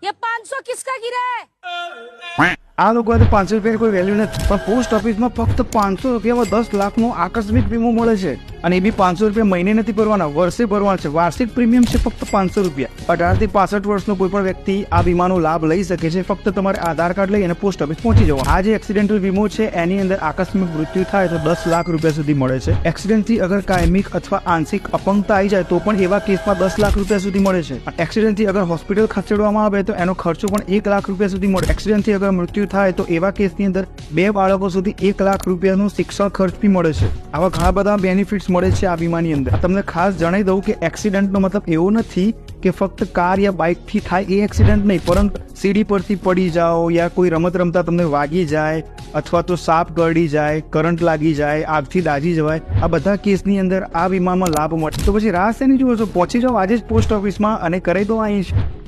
ये 500 किसका गिरा है? આ લોકો 500 રૂપિયા કોઈ વેલ્યુ નથી, પણ પોસ્ટ ઓફિસમાં ફક્ત 500 રૂપિયામાં 10 લાખનો આકસ્મિક વીમો મળે છે, અને એ બી 500 રૂપિયા મહિને નથી ભરવાના, વર્ષે ભરવાના છે. વાર્ષિક પ્રીમિયમ છે ફક્ત 500 રૂપિયા. 18 થી 65 વર્ષનો કોઈ પણ વ્યક્તિ આ વીમાનો લાભ લઈ શકે છે. ફક્ત તમારે આધાર કાર્ડ લઈ અને પોસ્ટ ઓફિસ પહોંચી જવા. આ જે એક્સિડેન્ટલ વીમો છે એની અંદર આકસ્મિક મૃત્યુ થાય તો 10 લાખ રૂપિયા સુધી મળે છે. એક્સિડન્ટથી અગર કાયમિક અથવા આંશિક અપંગતા આવી જાય તો પણ એવા કેસમાં 10 લાખ રૂપિયા સુધી મળે છે. એક્સિડન્ટથી અગર હોસ્પિટલ ખસેડવામાં આવે તો એનો ખર્ચો પણ 1 લાખ રૂપિયા સુધી મળે. એક્સિડન્ટથી અગર મૃત્યુ થાય તો એવા કેસની અંદર 2 બાળકો સુધી 1 લાખ રૂપિયાનો શિક્ષણ ખર્ચ બી મળે છે. આવા ઘણા બધા બેનિફિટ્સ મળે છે આ વીમાની અંદર. તમને ખાસ જણાવી દઉં કે એક્સિડન્ટનો મતલબ એવો નથી કે ફક્ત કાર યા બાઇકથી થાય એ એક્સિડન્ટ નહીં, પરંતુ સીડી પરથી પડી જાઓ યા કોઈ રમત રમતા તમને વાગી જાય અથવા તો સાપ કરડી જાય, કરંટ લાગી જાય, આગથી દાઝી જવાય, આ બધા કેસની અંદર આ વીમામાં લાભ મળે. તો પછી રાહ શેની જુઓ છો? પહોંચી જાઓ આજે જ પોસ્ટ ઓફિસમાં અને કરાવી દો અહીં.